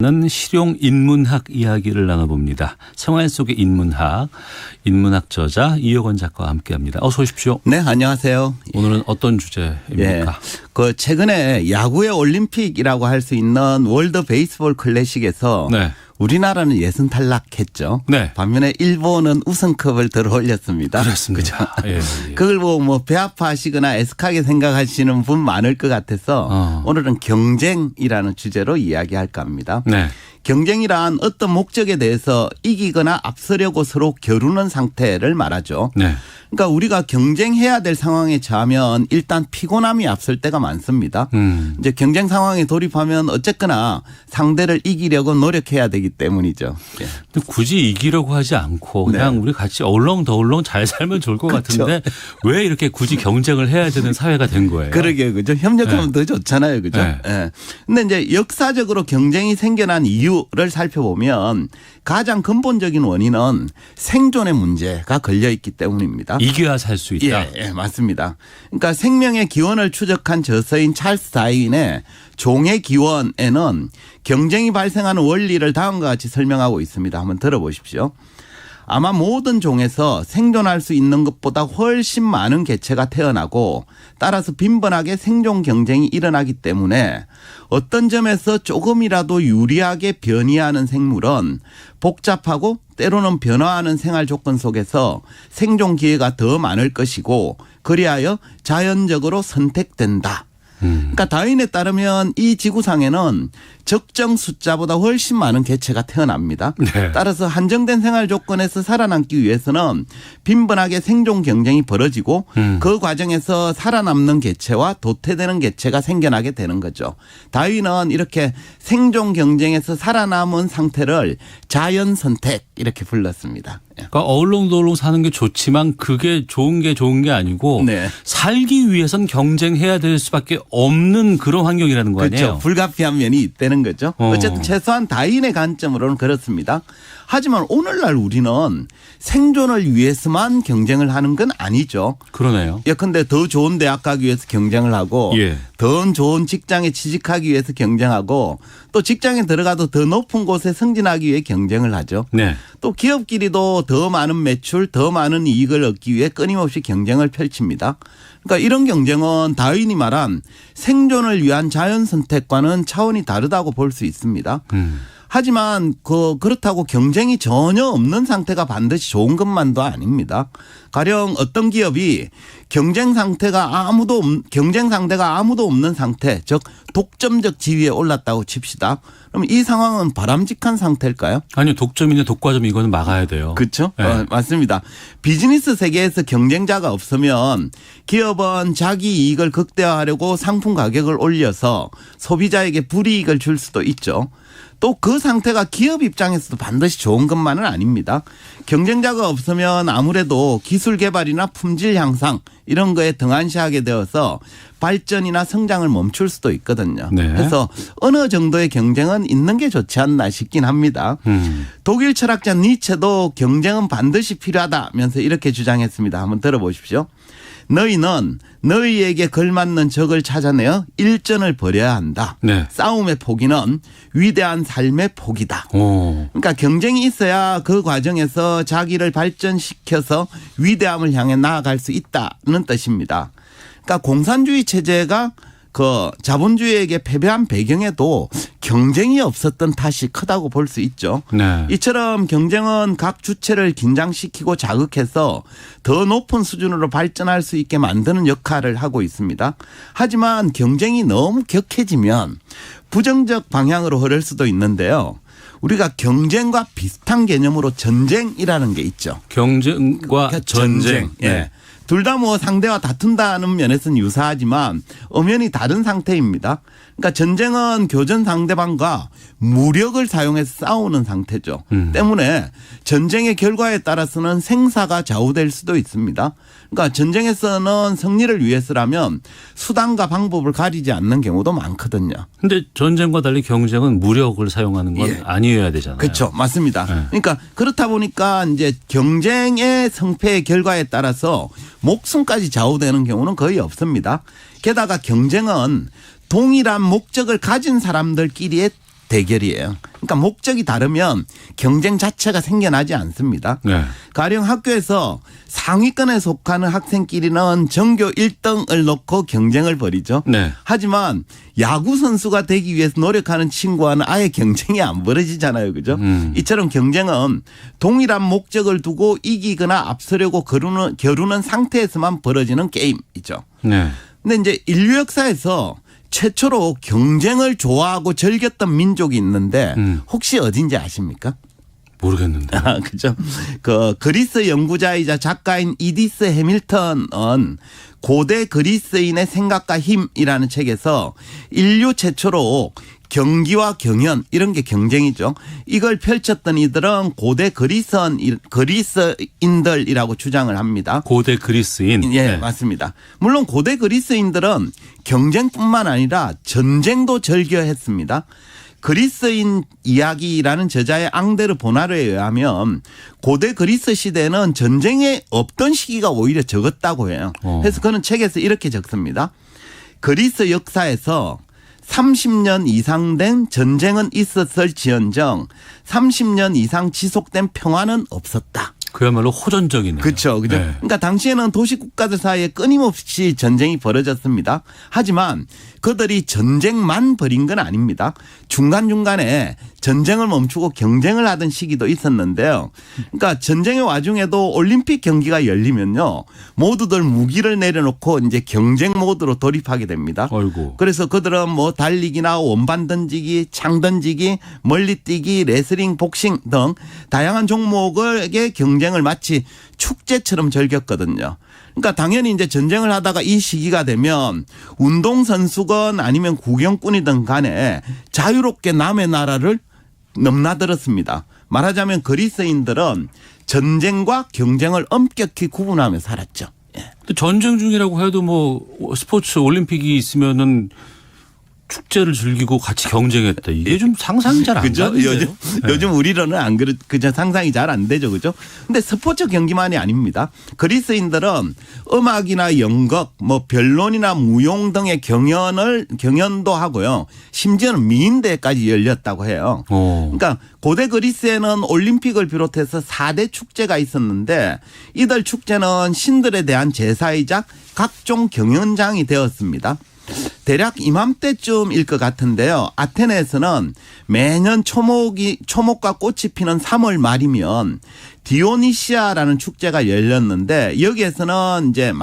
는 실용 인문학 이야기를 나눠봅니다. 생활 속의 인문학 저자 이효건 작가와 함께합니다. 어서 오십시오. 네, 안녕하세요. 오늘은 어떤 주제입니까? 그 최근에 야구의 올림픽이라고 할 수 있는 월드 베이스볼 클래식에서 네. 우리나라는 예선 탈락했죠. 네. 반면에 일본은 우승컵을 들어올렸습니다. 그렇습니다. 그죠? 예. 그걸 보고 뭐 배 아파하시거나 애석하게 생각하시는 분 많을 것 같아서 오늘은 경쟁이라는 주제로 이야기할까 합니다. 네. 경쟁이란 어떤 목적에 대해서 이기거나 앞서려고 서로 겨루는 상태를 말하죠. 네. 그러니까 우리가 경쟁해야 될 상황에 처하면 일단 피곤함이 앞설 때가 많습니다. 이제 경쟁 상황에 돌입하면 어쨌거나 상대를 이기려고 노력해야 되기 때문이죠. 예. 근데 굳이 이기려고 하지 않고 그냥 네. 우리 같이 얼렁더얼렁 잘 살면 좋을 것 그렇죠. 같은데 왜 이렇게 굳이 경쟁을 해야 되는 사회가 된 거예요? 그러게요. 그죠. 협력하면 더 좋잖아요. 그죠. 네. 예. 근데 이제 역사적으로 경쟁이 생겨난 이유를 살펴보면 가장 근본적인 원인은 생존의 문제가 걸려 있기 때문입니다. 이겨야 살 수 있다. 예, 맞습니다. 그러니까 생명의 기원을 추적한 저서인 찰스 다윈의 종의 기원에는 경쟁이 발생하는 원리를 다음과 같이 설명하고 있습니다. 한번 들어보십시오. 아마 모든 종에서 생존할 수 있는 것보다 훨씬 많은 개체가 태어나고 따라서 빈번하게 생존 경쟁이 일어나기 때문에 어떤 점에서 조금이라도 유리하게 변이하는 생물은 복잡하고 때로는 변화하는 생활 조건 속에서 생존 기회가 더 많을 것이고 그리하여 자연적으로 선택된다. 그러니까 다윈에 따르면 이 지구상에는 적정 숫자보다 훨씬 많은 개체가 태어납니다. 네. 따라서 한정된 생활 조건에서 살아남기 위해서는 빈번하게 생존 경쟁이 벌어지고 그 과정에서 살아남는 개체와 도태되는 개체가 생겨나게 되는 거죠. 다윈은 이렇게 생존 경쟁에서 살아남은 상태를 자연 선택 이렇게 불렀습니다. 그러니까 어울렁도울렁 사는 게 좋지만 그게 좋은 게 아니고 네. 살기 위해선 경쟁해야 될 수밖에 없는 그런 환경이라는 거 아니에요? 그렇죠. 불가피한 면이 있다는 거죠. 어쨌든 최소한 다윈의 관점으로는 그렇습니다. 하지만 오늘날 우리는 생존을 위해서만 경쟁을 하는 건 아니죠. 그러네요. 예컨대 더 좋은 대학 가기 위해서 경쟁을 하고 예. 더 좋은 직장에 취직하기 위해서 경쟁하고 또 직장에 들어가도 더 높은 곳에 승진하기 위해 경쟁을 하죠. 네. 또 기업끼리도 더 많은 매출, 더 많은 이익을 얻기 위해 끊임없이 경쟁을 펼칩니다. 그러니까 이런 경쟁은 다윈이 말한 생존을 위한 자연 선택과는 차원이 다르다고 볼 수 있습니다. 하지만 그렇다고 경쟁이 전혀 없는 상태가 반드시 좋은 것만도 아닙니다. 가령 어떤 기업이 경쟁 상대가 아무도 없는 상태, 즉 독점적 지위에 올랐다고 칩시다. 그럼 이 상황은 바람직한 상태일까요? 아니요. 독점이나 독과점 이거는 막아야 돼요. 그렇죠. 네. 맞습니다. 비즈니스 세계에서 경쟁자가 없으면 기업은 자기 이익을 극대화하려고 상품 가격을 올려서 소비자에게 불이익을 줄 수도 있죠. 또 그 상태가 기업 입장에서도 반드시 좋은 것만은 아닙니다. 경쟁자가 없으면 아무래도 기술 개발이나 품질 향상 이런 거에 등한시하게 되어서 발전이나 성장을 멈출 수도 있거든요. 네. 그래서 어느 정도의 경쟁은 있는 게 좋지 않나 싶긴 합니다. 독일 철학자 니체도 경쟁은 반드시 필요하다면서 이렇게 주장했습니다. 한번 들어보십시오. 너희는 너희에게 걸맞는 적을 찾아내어 일전을 벌여야 한다. 네. 싸움의 포기는 위대한 삶의 포기다. 그러니까 경쟁이 있어야 그 과정에서 자기를 발전시켜서 위대함을 향해 나아갈 수 있다는 뜻입니다. 그러니까 공산주의 체제가 그 자본주의에게 패배한 배경에도 경쟁이 없었던 탓이 크다고 볼 수 있죠. 네. 이처럼 경쟁은 각 주체를 긴장시키고 자극해서 더 높은 수준으로 발전할 수 있게 만드는 역할을 하고 있습니다. 하지만 경쟁이 너무 격해지면 부정적 방향으로 흐를 수도 있는데요. 우리가 경쟁과 비슷한 개념으로 전쟁이라는 게 있죠. 경쟁과 전쟁. 예. 네. 둘 다 뭐 상대와 다툰다는 면에서는 유사하지만 엄연히 다른 상태입니다. 그러니까 전쟁은 교전 상대방과 무력을 사용해서 싸우는 상태죠. 때문에 전쟁의 결과에 따라서는 생사가 좌우될 수도 있습니다. 그러니까 전쟁에서는 승리를 위해서라면 수단과 방법을 가리지 않는 경우도 많거든요. 근데 전쟁과 달리 경쟁은 무력을 사용하는 건 예. 아니어야 되잖아요. 그렇죠. 맞습니다. 네. 그러니까 그렇다 보니까 이제 경쟁의 성패의 결과에 따라서 목숨까지 좌우되는 경우는 거의 없습니다. 게다가 경쟁은 동일한 목적을 가진 사람들끼리의 대결이에요. 그러니까 목적이 다르면 경쟁 자체가 생겨나지 않습니다. 네. 가령 학교에서 상위권에 속하는 학생끼리는 전교 1등을 놓고 경쟁을 벌이죠. 네. 하지만 야구 선수가 되기 위해서 노력하는 친구와는 아예 경쟁이 안 벌어지잖아요. 그죠? 이처럼 경쟁은 동일한 목적을 두고 이기거나 앞서려고 겨루는 상태에서만 벌어지는 게임이죠. 네. 근데 이제 인류 역사에서 최초로 경쟁을 좋아하고 즐겼던 민족이 있는데 혹시 어딘지 아십니까? 모르겠는데. 그죠. 그 그리스 연구자이자 작가인 이디스 해밀턴은 고대 그리스인의 생각과 힘이라는 책에서 인류 최초로 경기와 경연 이런 게 경쟁이죠. 이걸 펼쳤던 이들은 고대 그리스인들이라고 주장을 합니다. 고대 그리스인. 예, 네. 맞습니다. 물론 고대 그리스인들은 경쟁뿐만 아니라 전쟁도 즐겨했습니다. 그리스인 이야기라는 저자의 앙데르 보나르에 의하면 고대 그리스 시대에는 전쟁이 없던 시기가 오히려 적었다고 해요. 그래서 그는 책에서 이렇게 적습니다. 그리스 역사에서 30년 이상 된 전쟁은 있었을지언정 30년 이상 지속된 평화는 없었다. 그야말로 호전적이네요. 그렇죠. 그죠? 네. 그러니까 당시에는 도시 국가들 사이에 끊임없이 전쟁이 벌어졌습니다. 하지만 그들이 전쟁만 벌인 건 아닙니다. 중간중간에 전쟁을 멈추고 경쟁을 하던 시기도 있었는데요. 그러니까 전쟁의 와중에도 올림픽 경기가 열리면요. 모두들 무기를 내려놓고 이제 경쟁 모드로 돌입하게 됩니다. 아이고. 그래서 그들은 뭐 달리기나 원반 던지기, 창 던지기, 멀리뛰기, 레슬링, 복싱 등 다양한 종목의 경쟁을 마치 축제처럼 즐겼거든요. 그러니까 당연히 이제 전쟁을 하다가 이 시기가 되면 운동선수건 아니면 구경꾼이든 간에 자유롭게 남의 나라를 넘나들었습니다. 말하자면 그리스인들은 전쟁과 경쟁을 엄격히 구분하며 살았죠. 예. 근데 전쟁 중이라고 해도 뭐 스포츠 올림픽이 있으면은 축제를 즐기고 같이 경쟁했다. 이게 좀 상상이 잘 안 그죠? 가는데요. 요즘 우리로는 안 그저 상상이 잘 안 되죠. 그죠? 근데 스포츠 경기만이 아닙니다. 그리스인들은 음악이나 연극, 뭐 변론이나 무용 등의 경연도 하고요. 심지어는 미인대회까지 열렸다고 해요. 그러니까 고대 그리스에는 올림픽을 비롯해서 4대 축제가 있었는데 이들 축제는 신들에 대한 제사이자 각종 경연장이 되었습니다. 대략 이맘때쯤일 것 같은데요. 아테네에서는 매년 초목과 꽃이 피는 3월 말이면 디오니시아라는 축제가 열렸는데 여기에서는 이제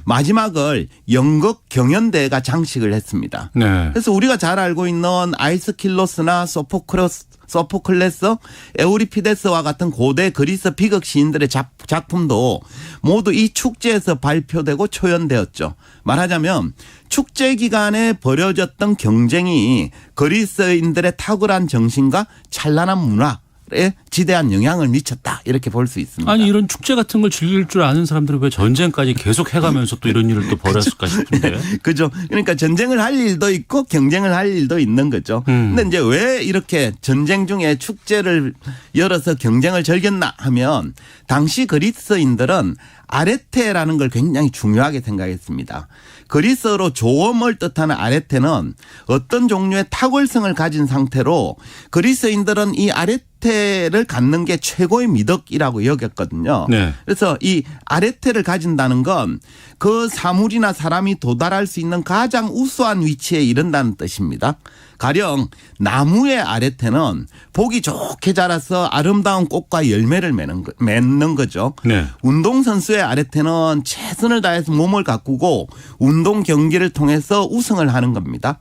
마지막을 연극 경연대회가 장식을 했습니다. 네. 그래서 우리가 잘 알고 있는 아이스킬로스나 소포클레스, 에우리피데스와 같은 고대 그리스 비극 시인들의 작품도 모두 이 축제에서 발표되고 초연되었죠. 말하자면 축제 기간에 벌어졌던 경쟁이 그리스인들의 탁월한 정신과 찬란한 문화에 지대한 영향을 미쳤다. 이렇게 볼 수 있습니다. 아니 이런 축제 같은 걸 즐길 줄 아는 사람들은 왜 전쟁까지 계속 해가면서 또 이런 일을 또 벌였을까 싶은데. 그죠. 그러니까 전쟁을 할 일도 있고 경쟁을 할 일도 있는 거죠. 근데 이제 왜 이렇게 전쟁 중에 축제를 열어서 경쟁을 즐겼나 하면 당시 그리스인들은 아레테라는 걸 굉장히 중요하게 생각했습니다. 그리스어로 조엄을 뜻하는 아레테는 어떤 종류의 탁월성을 가진 상태로 그리스인들은 이 아레테를 갖는 게 최고의 미덕이라고 여겼거든요. 네. 그래서 이 아레테를 가진다는 건 그 사물이나 사람이 도달할 수 있는 가장 우수한 위치에 이른다는 뜻입니다. 가령 나무의 아레테는 보기 좋게 자라서 아름다운 꽃과 열매를 맺는 거죠. 네. 운동선수의 아레테는 최선을 다해서 몸을 가꾸고 운동 경기를 통해서 우승을 하는 겁니다.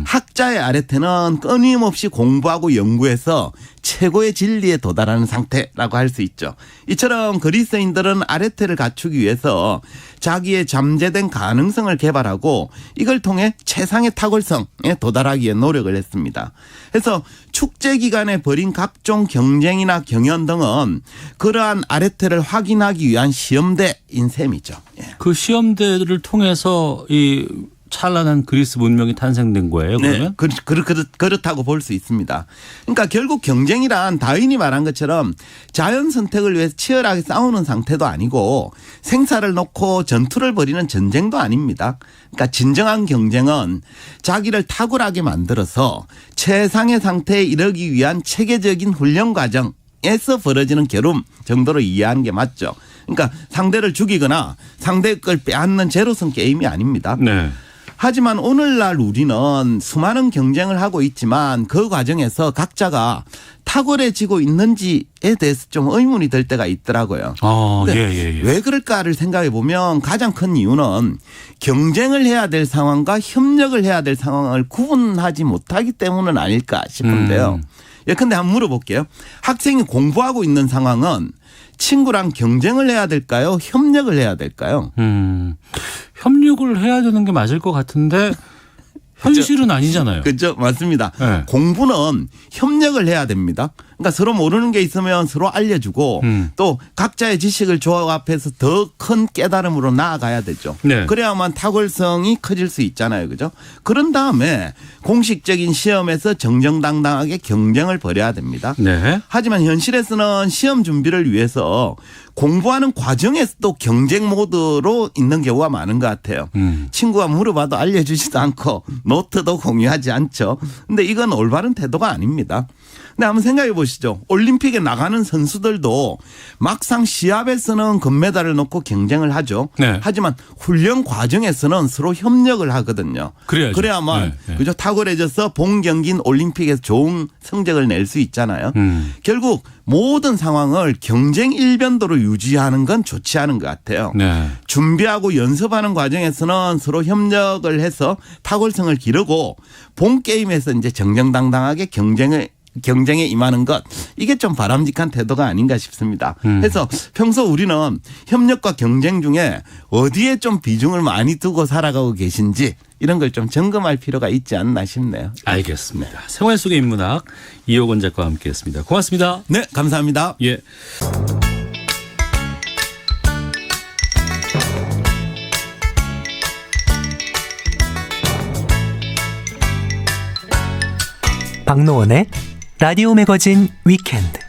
학자의 아레테는 끊임없이 공부하고 연구해서 최고의 진리에 도달하는 상태라고 할 수 있죠. 이처럼 그리스인들은 아레테를 갖추기 위해서 자기의 잠재된 가능성을 개발하고 이걸 통해 최상의 탁월성에 도달하기에 노력을 했습니다. 그래서 축제 기간에 벌인 각종 경쟁이나 경연 등은 그러한 아레테를 확인하기 위한 시험대인 셈이죠. 예. 그 시험대를 통해서 이 찬란한 그리스 문명이 탄생된 거예요. 그러면? 네, 그렇다고 볼 수 있습니다. 그러니까 결국 경쟁이란 다윈이 말한 것처럼 자연 선택을 위해서 치열하게 싸우는 상태도 아니고 생사를 놓고 전투를 벌이는 전쟁도 아닙니다. 그러니까 진정한 경쟁은 자기를 탁월하게 만들어서 최상의 상태에 이르기 위한 체계적인 훈련 과정에서 벌어지는 겨룸 정도로 이해하는 게 맞죠. 그러니까 상대를 죽이거나 상대의 걸 빼앗는 제로섬 게임이 아닙니다. 네. 하지만 오늘날 우리는 수많은 경쟁을 하고 있지만 그 과정에서 각자가 탁월해지고 있는지에 대해서 좀 의문이 들 때가 있더라고요. 예. 왜 그럴까를 생각해 보면 가장 큰 이유는 경쟁을 해야 될 상황과 협력을 해야 될 상황을 구분하지 못하기 때문은 아닐까 싶은데요. 예컨대 한번 물어볼게요. 학생이 공부하고 있는 상황은 친구랑 경쟁을 해야 될까요? 협력을 해야 될까요? 협력을 해야 되는 게 맞을 것 같은데 현실은 아니잖아요. 그렇죠. 맞습니다. 네. 공부는 협력을 해야 됩니다. 그러니까 서로 모르는 게 있으면 서로 알려주고 또 각자의 지식을 조합해서 더 큰 깨달음으로 나아가야 되죠. 네. 그래야만 탁월성이 커질 수 있잖아요. 그죠? 그런 다음에 공식적인 시험에서 정정당당하게 경쟁을 벌여야 됩니다. 네. 하지만 현실에서는 시험 준비를 위해서 공부하는 과정에서도 경쟁 모드로 있는 경우가 많은 것 같아요. 친구가 물어봐도 알려주지도 않고 노트도 공유하지 않죠. 근데 이건 올바른 태도가 아닙니다. 근데 한번 생각해 보시죠. 올림픽에 나가는 선수들도 막상 시합에서는 금메달을 놓고 경쟁을 하죠. 네. 하지만 훈련 과정에서는 서로 협력을 하거든요. 그래야죠. 그래야만 네. 그죠? 탁월해져서 본 경기인 올림픽에서 좋은 성적을 낼 수 있잖아요. 결국 모든 상황을 경쟁 일변도로 유지하는 건 좋지 않은 것 같아요. 네. 준비하고 연습하는 과정에서는 서로 협력을 해서 탁월성을 기르고 본 게임에서 이제 정정당당하게 경쟁에 임하는 것, 이게 좀 바람직한 태도가 아닌가 싶습니다. 그래서 평소 우리는 협력과 경쟁 중에 어디에 좀 비중을 많이 두고 살아가고 계신지 이런 걸 좀 점검할 필요가 있지 않나 싶네요. 알겠습니다. 생활 속의 인문학 이호건 작가와 함께했습니다. 고맙습니다. 네, 감사합니다. 예. 박노원의 라디오 매거진 위켄드.